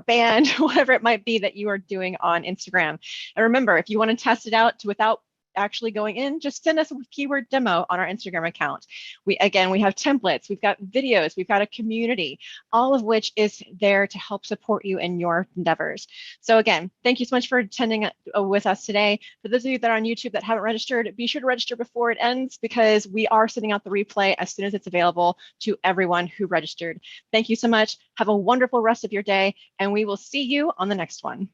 band, whatever it might be that you are doing on Instagram. And remember, if you want to test it out without actually going in, just send us a keyword demo on our Instagram account. We have templates, we've got videos, we've got a community, all of which is there to help support you in your endeavors. So again, thank you so much for attending with us today. For those of you that are on YouTube that haven't registered, be sure to register before it ends, because we are sending out the replay as soon as it's available to everyone who registered. Thank you so much. Have a wonderful rest of your day, and we will see you on the next one.